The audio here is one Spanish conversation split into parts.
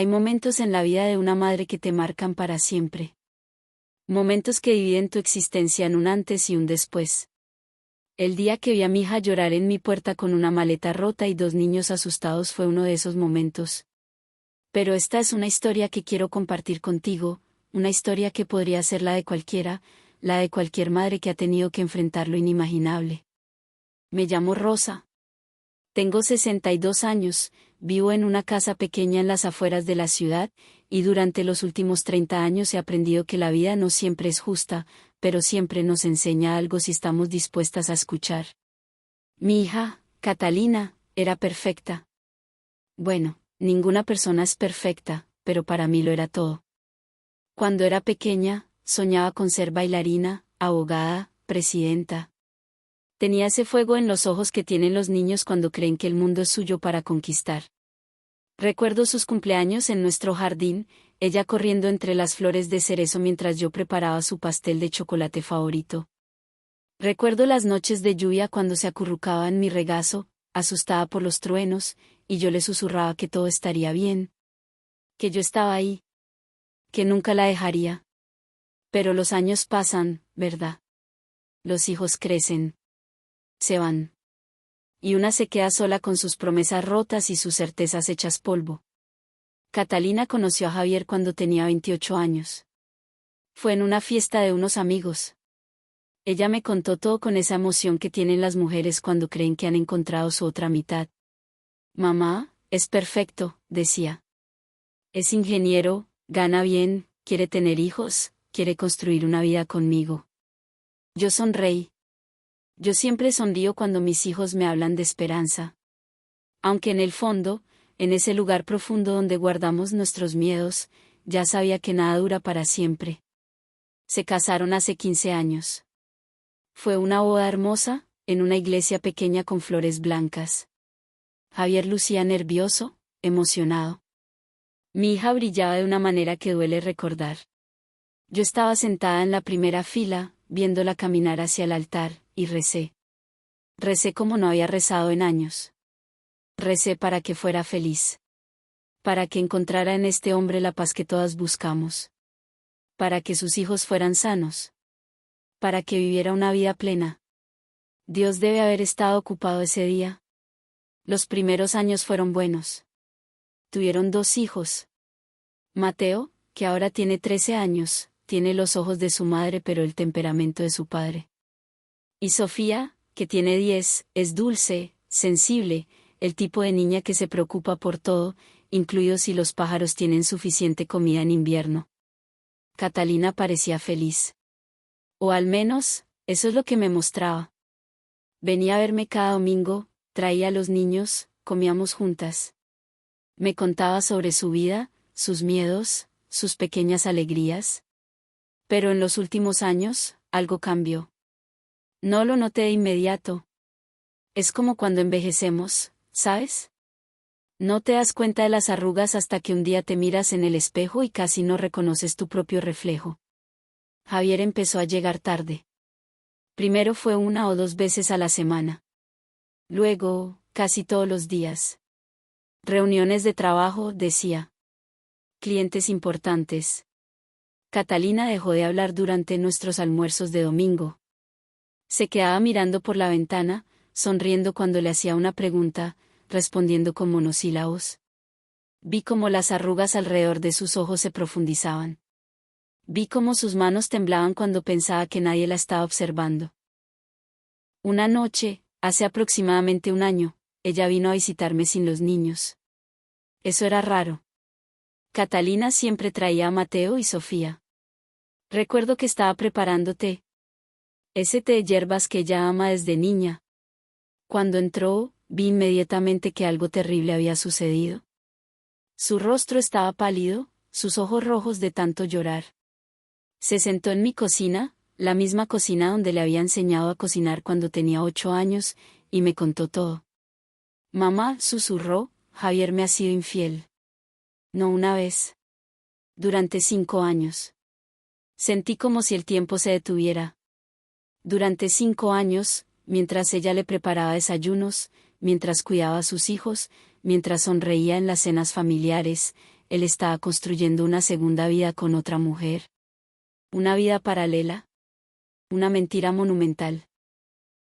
Hay momentos en la vida de una madre que te marcan para siempre. Momentos que dividen tu existencia en un antes y un después. El día que vi a mi hija llorar en mi puerta con una maleta rota y 2 niños asustados fue uno de esos momentos. Pero esta es una historia que quiero compartir contigo, una historia que podría ser la de cualquier madre que ha tenido que enfrentar lo inimaginable. Me llamo Rosa. Tengo 62 años, vivo en una casa pequeña en las afueras de la ciudad, y durante los últimos 30 años he aprendido que la vida no siempre es justa, pero siempre nos enseña algo si estamos dispuestas a escuchar. Mi hija, Catalina, era perfecta. Bueno, ninguna persona es perfecta, pero para mí lo era todo. Cuando era pequeña, soñaba con ser bailarina, abogada, presidenta. Tenía ese fuego en los ojos que tienen los niños cuando creen que el mundo es suyo para conquistar. Recuerdo sus cumpleaños en nuestro jardín, ella corriendo entre las flores de cerezo mientras yo preparaba su pastel de chocolate favorito. Recuerdo las noches de lluvia cuando se acurrucaba en mi regazo, asustada por los truenos, y yo le susurraba que todo estaría bien. Que yo estaba ahí. Que nunca la dejaría. Pero los años pasan, ¿verdad? Los hijos crecen. Se van. Y una se queda sola con sus promesas rotas y sus certezas hechas polvo. Catalina conoció a Javier cuando tenía 28 años. Fue en una fiesta de unos amigos. Ella me contó todo con esa emoción que tienen las mujeres cuando creen que han encontrado su otra mitad. Mamá, es perfecto, decía. Es ingeniero, gana bien, quiere tener hijos, quiere construir una vida conmigo. Yo sonreí. Yo siempre sonrío cuando mis hijos me hablan de esperanza. Aunque en el fondo, en ese lugar profundo donde guardamos nuestros miedos, ya sabía que nada dura para siempre. Se casaron hace 15 años. Fue una boda hermosa, en una iglesia pequeña con flores blancas. Javier lucía nervioso, emocionado. Mi hija brillaba de una manera que duele recordar. Yo estaba sentada en la primera fila, viéndola caminar hacia el altar, y recé. Recé como no había rezado en años. Recé para que fuera feliz. Para que encontrara en este hombre la paz que todas buscamos. Para que sus hijos fueran sanos. Para que viviera una vida plena. Dios debe haber estado ocupado ese día. Los primeros años fueron buenos. Tuvieron 2 hijos. Mateo, que ahora tiene 13 años, tiene los ojos de su madre pero el temperamento de su padre. Y Sofía, que tiene 10, es dulce, sensible, el tipo de niña que se preocupa por todo, incluido si los pájaros tienen suficiente comida en invierno. Catalina parecía feliz. O al menos, eso es lo que me mostraba. Venía a verme cada domingo, traía a los niños, comíamos juntas. Me contaba sobre su vida, sus miedos, sus pequeñas alegrías. Pero en los últimos años, algo cambió. No lo noté de inmediato. Es como cuando envejecemos, ¿sabes? No te das cuenta de las arrugas hasta que un día te miras en el espejo y casi no reconoces tu propio reflejo. Javier empezó a llegar tarde. Primero fue 1 o 2 veces a la semana. Luego, casi todos los días. Reuniones de trabajo, decía. Clientes importantes. Catalina dejó de hablar durante nuestros almuerzos de domingo. Se quedaba mirando por la ventana, sonriendo cuando le hacía una pregunta, respondiendo con monosílabos. Vi cómo las arrugas alrededor de sus ojos se profundizaban. Vi cómo sus manos temblaban cuando pensaba que nadie la estaba observando. Una noche, hace aproximadamente 1 año, ella vino a visitarme sin los niños. Eso era raro. Catalina siempre traía a Mateo y Sofía. Recuerdo que estaba preparando té. Ese té de hierbas que ella ama desde niña. Cuando entró, vi inmediatamente que algo terrible había sucedido. Su rostro estaba pálido, sus ojos rojos de tanto llorar. Se sentó en mi cocina, la misma cocina donde le había enseñado a cocinar cuando tenía 8 años, y me contó todo. Mamá, susurró, Javier me ha sido infiel. No una vez. Durante 5 años. Sentí como si el tiempo se detuviera. Durante 5 años, mientras ella le preparaba desayunos, mientras cuidaba a sus hijos, mientras sonreía en las cenas familiares, él estaba construyendo una segunda vida con otra mujer. ¿Una vida paralela? Una mentira monumental.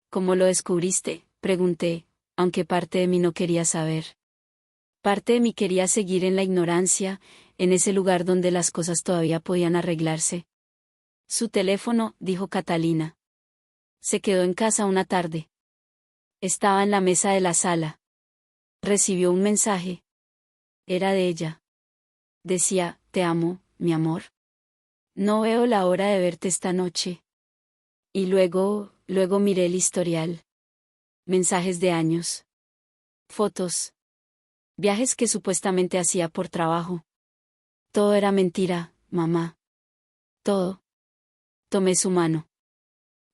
¿Cómo lo descubriste?, pregunté, aunque parte de mí no quería saber. Parte de mí quería seguir en la ignorancia, en ese lugar donde las cosas todavía podían arreglarse. Su teléfono, dijo Catalina. Se quedó en casa una tarde. Estaba en la mesa de la sala. Recibió un mensaje. Era de ella. Decía, te amo, mi amor. No veo la hora de verte esta noche. Y luego miré el historial. Mensajes de años. Fotos. Viajes que supuestamente hacía por trabajo. Todo era mentira, mamá. Todo. Tomé su mano.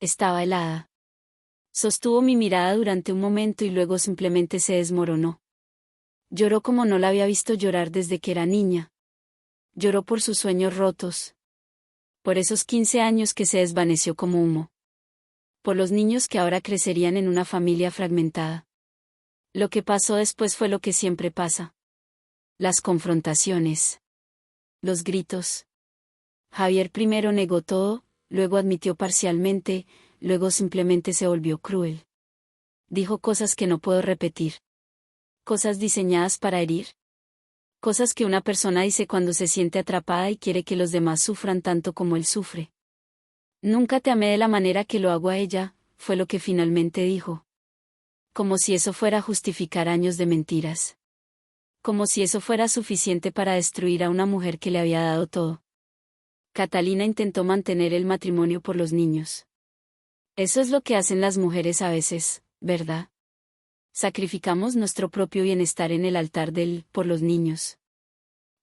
Estaba helada. Sostuvo mi mirada durante un momento y luego simplemente se desmoronó. Lloró como no la había visto llorar desde que era niña. Lloró por sus sueños rotos. Por esos 15 años que se desvaneció como humo. Por los niños que ahora crecerían en una familia fragmentada. Lo que pasó después fue lo que siempre pasa. Las confrontaciones. Los gritos. Javier primero negó todo, luego admitió parcialmente, luego simplemente se volvió cruel. Dijo cosas que no puedo repetir. Cosas diseñadas para herir. Cosas que una persona dice cuando se siente atrapada y quiere que los demás sufran tanto como él sufre. Nunca te amé de la manera que lo hago a ella, fue lo que finalmente dijo. Como si eso fuera a justificar años de mentiras. Como si eso fuera suficiente para destruir a una mujer que le había dado todo. Catalina intentó mantener el matrimonio por los niños. Eso es lo que hacen las mujeres a veces, ¿verdad? Sacrificamos nuestro propio bienestar en el altar por los niños.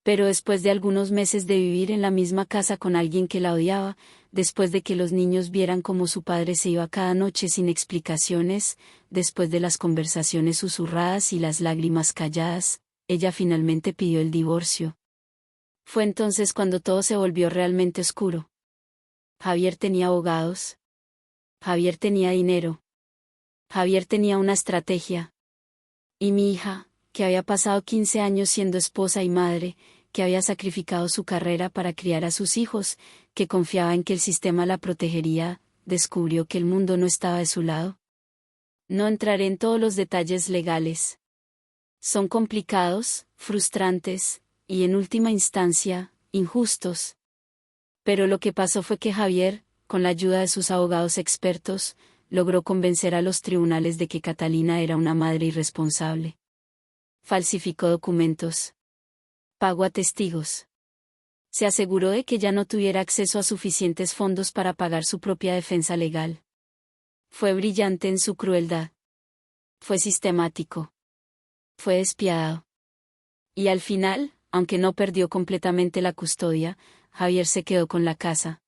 Pero después de algunos meses de vivir en la misma casa con alguien que la odiaba, después de que los niños vieran cómo su padre se iba cada noche sin explicaciones, después de las conversaciones susurradas y las lágrimas calladas, ella finalmente pidió el divorcio. Fue entonces cuando todo se volvió realmente oscuro. Javier tenía abogados. Javier tenía dinero. Javier tenía una estrategia. Y mi hija, que había pasado 15 años siendo esposa y madre, que había sacrificado su carrera para criar a sus hijos, que confiaba en que el sistema la protegería, descubrió que el mundo no estaba de su lado. No entraré en todos los detalles legales. Son complicados, frustrantes, y en última instancia, injustos. Pero lo que pasó fue que Javier, con la ayuda de sus abogados expertos, logró convencer a los tribunales de que Catalina era una madre irresponsable. Falsificó documentos. Pagó a testigos. Se aseguró de que ya no tuviera acceso a suficientes fondos para pagar su propia defensa legal. Fue brillante en su crueldad. Fue sistemático. Fue despiadado. Y al final, aunque no perdió completamente la custodia, Javier se quedó con la casa.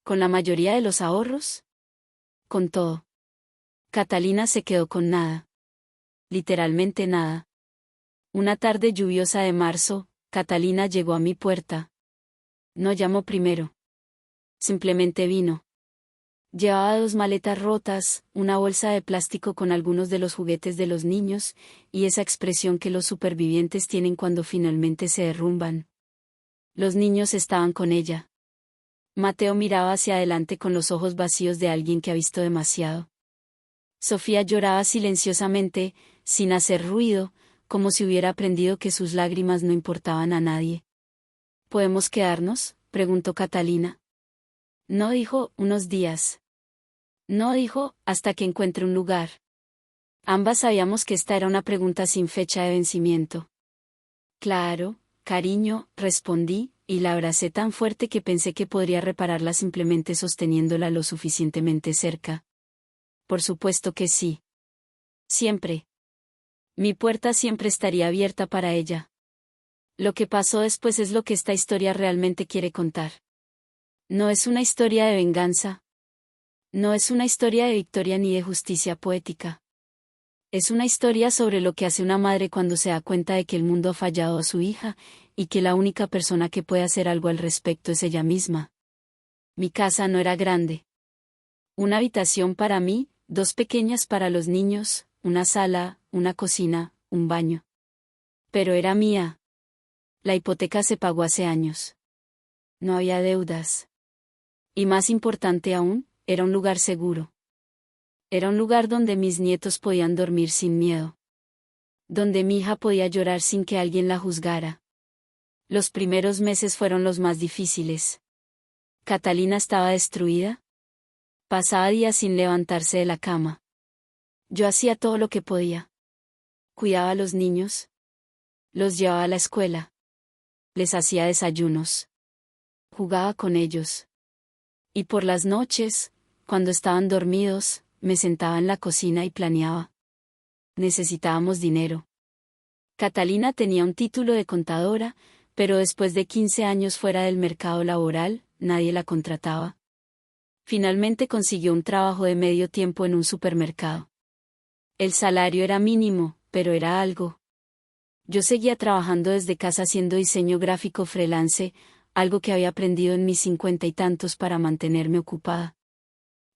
¿Con la mayoría de los ahorros? Con todo. Catalina se quedó con nada. Literalmente nada. Una tarde lluviosa de marzo, Catalina llegó a mi puerta. No llamó primero. Simplemente vino. Llevaba 2 maletas rotas, una bolsa de plástico con algunos de los juguetes de los niños, y esa expresión que los supervivientes tienen cuando finalmente se derrumban. Los niños estaban con ella. Mateo miraba hacia adelante con los ojos vacíos de alguien que ha visto demasiado. Sofía lloraba silenciosamente, sin hacer ruido, como si hubiera aprendido que sus lágrimas no importaban a nadie. ¿Podemos quedarnos?, preguntó Catalina. No dijo, unos días. No dijo, hasta que encuentre un lugar. Ambas sabíamos que esta era una pregunta sin fecha de vencimiento. Claro, cariño, respondí, y la abracé tan fuerte que pensé que podría repararla simplemente sosteniéndola lo suficientemente cerca. Por supuesto que sí. Siempre. Mi puerta siempre estaría abierta para ella. Lo que pasó después es lo que esta historia realmente quiere contar. No es una historia de venganza. No es una historia de victoria ni de justicia poética. Es una historia sobre lo que hace una madre cuando se da cuenta de que el mundo ha fallado a su hija, y que la única persona que puede hacer algo al respecto es ella misma. Mi casa no era grande. Una habitación para mí, 2 pequeñas para los niños, una sala, una cocina, un baño. Pero era mía. La hipoteca se pagó hace años. No había deudas. Y más importante aún, era un lugar seguro. Era un lugar donde mis nietos podían dormir sin miedo. Donde mi hija podía llorar sin que alguien la juzgara. Los primeros meses fueron los más difíciles. Catalina estaba destruida. Pasaba días sin levantarse de la cama. Yo hacía todo lo que podía. Cuidaba a los niños. Los llevaba a la escuela. Les hacía desayunos. Jugaba con ellos. Y por las noches, cuando estaban dormidos, me sentaba en la cocina y planeaba. Necesitábamos dinero. Catalina tenía un título de contadora, pero después de 15 años fuera del mercado laboral, nadie la contrataba. Finalmente consiguió un trabajo de medio tiempo en un supermercado. El salario era mínimo, pero era algo. Yo seguía trabajando desde casa haciendo diseño gráfico freelance, algo que había aprendido en mis 50 y tantos para mantenerme ocupada.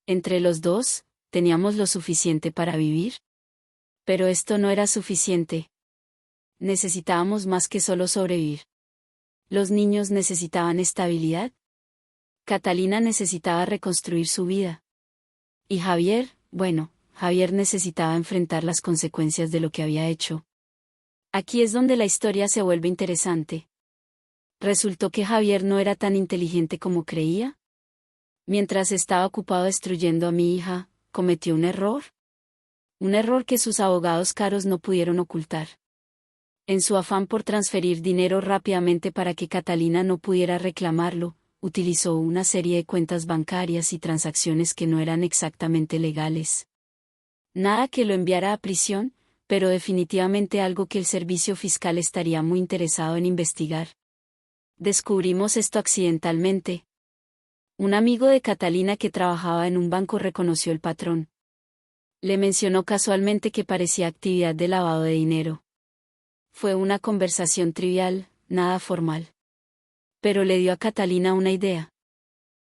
Entre los dos, teníamos lo suficiente para vivir. Pero esto no era suficiente. Necesitábamos más que solo sobrevivir. Los niños necesitaban estabilidad. Catalina necesitaba reconstruir su vida. Y Javier, Javier necesitaba enfrentar las consecuencias de lo que había hecho. Aquí es donde la historia se vuelve interesante. Resultó que Javier no era tan inteligente como creía. Mientras estaba ocupado destruyendo a mi hija, cometió un error. Un error que sus abogados caros no pudieron ocultar. En su afán por transferir dinero rápidamente para que Catalina no pudiera reclamarlo, utilizó una serie de cuentas bancarias y transacciones que no eran exactamente legales. Nada que lo enviara a prisión, pero definitivamente algo que el servicio fiscal estaría muy interesado en investigar. Descubrimos esto accidentalmente. Un amigo de Catalina que trabajaba en un banco reconoció el patrón. Le mencionó casualmente que parecía actividad de lavado de dinero. Fue una conversación trivial, nada formal. Pero le dio a Catalina una idea.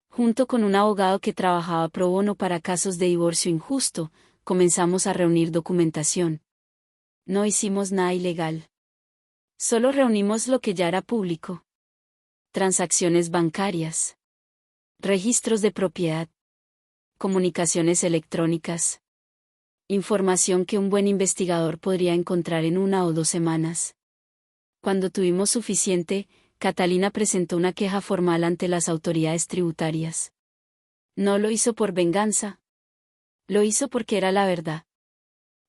Junto con un abogado que trabajaba pro bono para casos de divorcio injusto, comenzamos a reunir documentación. No hicimos nada ilegal. Solo reunimos lo que ya era público. Transacciones bancarias. Registros de propiedad. Comunicaciones electrónicas. Información que un buen investigador podría encontrar en 1 o 2 semanas. Cuando tuvimos suficiente, Catalina presentó una queja formal ante las autoridades tributarias. No lo hizo por venganza. Lo hizo porque era la verdad.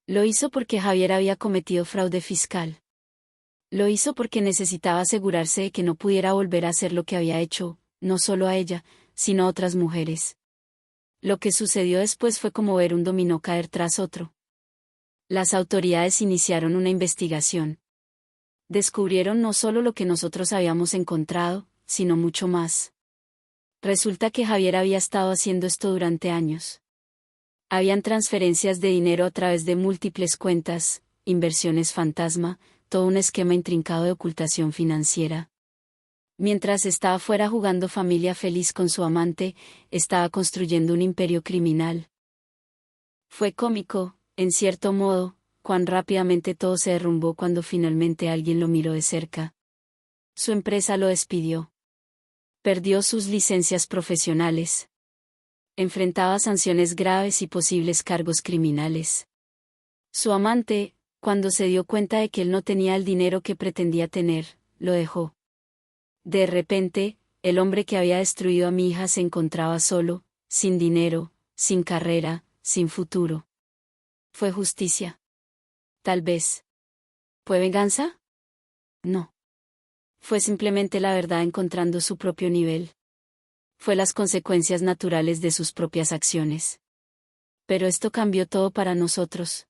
Lo hizo porque Javier había cometido fraude fiscal. Lo hizo porque necesitaba asegurarse de que no pudiera volver a hacer lo que había hecho, no solo a ella, sino a otras mujeres. Lo que sucedió después fue como ver un dominó caer tras otro. Las autoridades iniciaron una investigación. Descubrieron no solo lo que nosotros habíamos encontrado, sino mucho más. Resulta que Javier había estado haciendo esto durante años. Habían transferencias de dinero a través de múltiples cuentas, inversiones fantasma, todo un esquema intrincado de ocultación financiera. Mientras estaba fuera jugando familia feliz con su amante, estaba construyendo un imperio criminal. Fue cómico, en cierto modo, cuán rápidamente todo se derrumbó cuando finalmente alguien lo miró de cerca. Su empresa lo despidió. Perdió sus licencias profesionales. Enfrentaba sanciones graves y posibles cargos criminales. Su amante, cuando se dio cuenta de que él no tenía el dinero que pretendía tener, lo dejó. De repente, el hombre que había destruido a mi hija se encontraba solo, sin dinero, sin carrera, sin futuro. ¿Fue justicia? Tal vez. ¿Fue venganza? No. Fue simplemente la verdad encontrando su propio nivel. Fue las consecuencias naturales de sus propias acciones. Pero esto cambió todo para nosotros.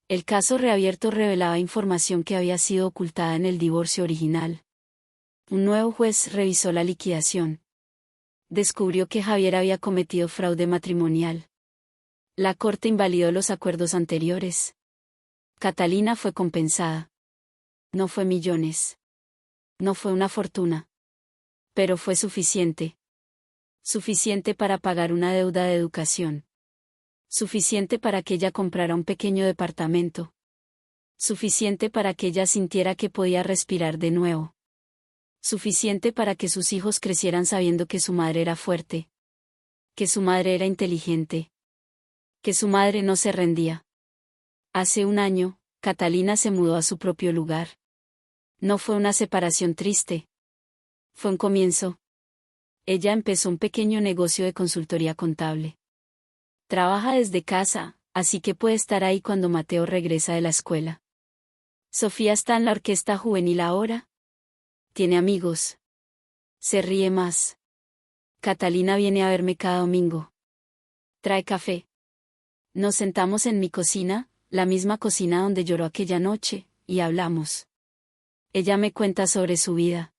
El caso reabierto revelaba información que había sido ocultada en el divorcio original. Un nuevo juez revisó la liquidación. Descubrió que Javier había cometido fraude matrimonial. La corte invalidó los acuerdos anteriores. Catalina fue compensada. No fue millones. No fue una fortuna. Pero fue suficiente. Suficiente para pagar una deuda de educación. Suficiente para que ella comprara un pequeño departamento. Suficiente para que ella sintiera que podía respirar de nuevo. Suficiente para que sus hijos crecieran sabiendo que su madre era fuerte, que su madre era inteligente, que su madre no se rendía. Hace un año, Catalina se mudó a su propio lugar. No fue una separación triste. Fue un comienzo. Ella empezó un pequeño negocio de consultoría contable. Trabaja desde casa, así que puede estar ahí cuando Mateo regresa de la escuela. Sofía está en la orquesta juvenil ahora. Tiene amigos. Se ríe más. Catalina viene a verme cada domingo. Trae café. Nos sentamos en mi cocina, la misma cocina donde lloró aquella noche, y hablamos. Ella me cuenta sobre su vida.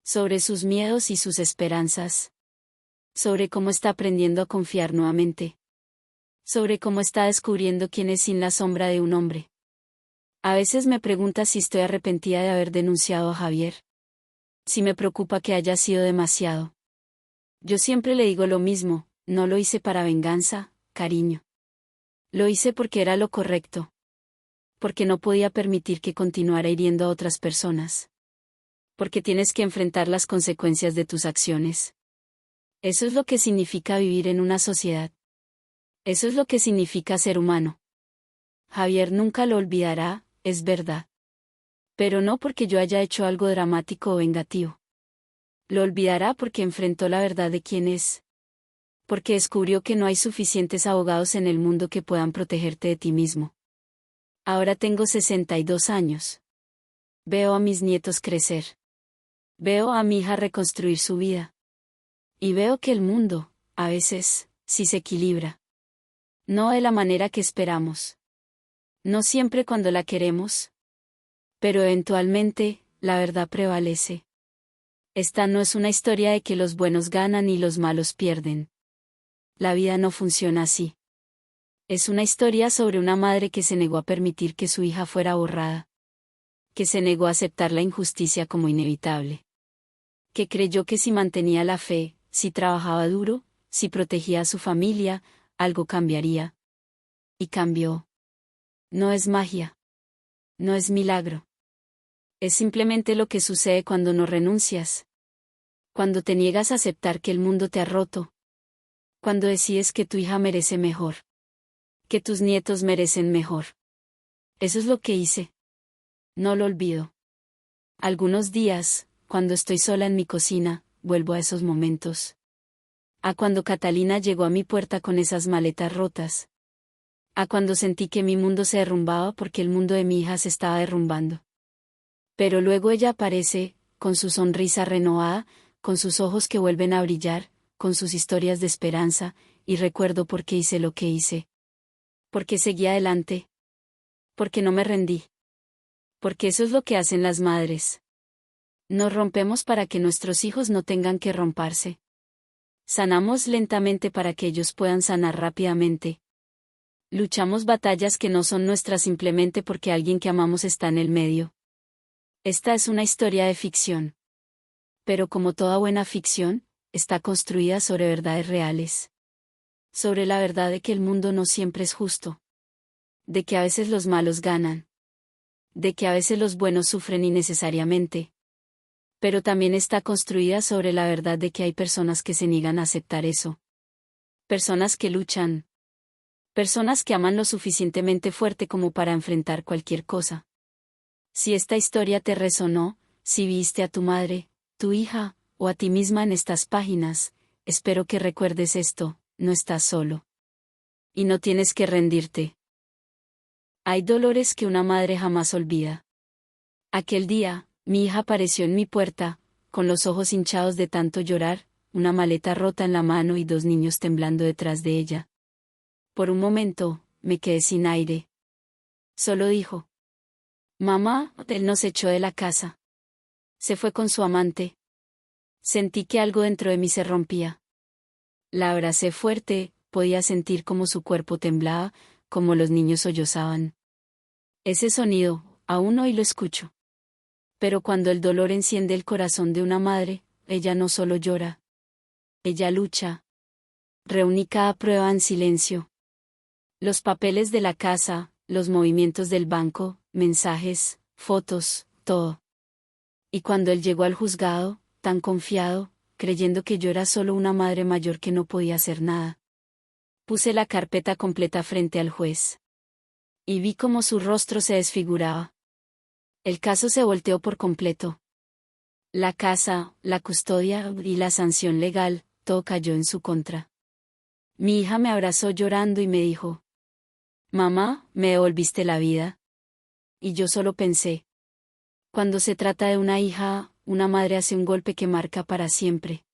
Sobre sus miedos y sus esperanzas. Sobre cómo está aprendiendo a confiar nuevamente. Sobre cómo está descubriendo quién es sin la sombra de un hombre. A veces me pregunta si estoy arrepentida de haber denunciado a Javier. Si me preocupa que haya sido demasiado. Yo siempre le digo lo mismo, no lo hice para venganza, cariño. Lo hice porque era lo correcto. Porque no podía permitir que continuara hiriendo a otras personas. Porque tienes que enfrentar las consecuencias de tus acciones. Eso es lo que significa vivir en una sociedad. Eso es lo que significa ser humano. Javier nunca lo olvidará, es verdad. Pero no porque yo haya hecho algo dramático o vengativo. Lo olvidará porque enfrentó la verdad de quién es. Porque descubrió que no hay suficientes abogados en el mundo que puedan protegerte de ti mismo. Ahora tengo 62 años. Veo a mis nietos crecer. Veo a mi hija reconstruir su vida. Y veo que el mundo, a veces, sí se equilibra. No de la manera que esperamos. No siempre cuando la queremos. Pero eventualmente, la verdad prevalece. Esta no es una historia de que los buenos ganan y los malos pierden. La vida no funciona así. Es una historia sobre una madre que se negó a permitir que su hija fuera borrada. Que se negó a aceptar la injusticia como inevitable. Que creyó que si mantenía la fe, si trabajaba duro, si protegía a su familia, algo cambiaría. Y cambió. No es magia. No es milagro. Es simplemente lo que sucede cuando no renuncias. Cuando te niegas a aceptar que el mundo te ha roto. Cuando decides que tu hija merece mejor. Que tus nietos merecen mejor. Eso es lo que hice. No lo olvido. Algunos días, cuando estoy sola en mi cocina, vuelvo a esos momentos. A cuando Catalina llegó a mi puerta con esas maletas rotas. A cuando sentí que mi mundo se derrumbaba porque el mundo de mi hija se estaba derrumbando. Pero luego ella aparece, con su sonrisa renovada, con sus ojos que vuelven a brillar, con sus historias de esperanza, y recuerdo por qué hice lo que hice. Porque seguí adelante. Porque no me rendí. Porque eso es lo que hacen las madres. Nos rompemos para que nuestros hijos no tengan que romperse. Sanamos lentamente para que ellos puedan sanar rápidamente. Luchamos batallas que no son nuestras simplemente porque alguien que amamos está en el medio. Esta es una historia de ficción. Pero como toda buena ficción, está construida sobre verdades reales. Sobre la verdad de que el mundo no siempre es justo. De que a veces los malos ganan. De que a veces los buenos sufren innecesariamente. Pero también está construida sobre la verdad de que hay personas que se niegan a aceptar eso. Personas que luchan. Personas que aman lo suficientemente fuerte como para enfrentar cualquier cosa. Si esta historia te resonó, si viste a tu madre, tu hija, o a ti misma en estas páginas, espero que recuerdes esto, no estás solo. Y no tienes que rendirte. Hay dolores que una madre jamás olvida. Aquel día, mi hija apareció en mi puerta, con los ojos hinchados de tanto llorar, una maleta rota en la mano y dos niños temblando detrás de ella. Por un momento, me quedé sin aire. Solo dijo: Mamá, él nos echó de la casa. Se fue con su amante. Sentí que algo dentro de mí se rompía. La abracé fuerte, podía sentir cómo su cuerpo temblaba, como los niños sollozaban. Ese sonido, aún hoy lo escucho. Pero cuando el dolor enciende el corazón de una madre, ella no solo llora. Ella lucha. Reuní cada prueba en silencio. Los papeles de la casa, los movimientos del banco, mensajes, fotos, todo. Y cuando él llegó al juzgado, tan confiado, creyendo que yo era solo una madre mayor que no podía hacer nada, puse la carpeta completa frente al juez. Y vi cómo su rostro se desfiguraba. El caso se volteó por completo. La casa, la custodia y la sanción legal, todo cayó en su contra. Mi hija me abrazó llorando y me dijo: «Mamá, me devolviste la vida». Y yo solo pensé: cuando se trata de una hija, una madre hace un golpe que marca para siempre.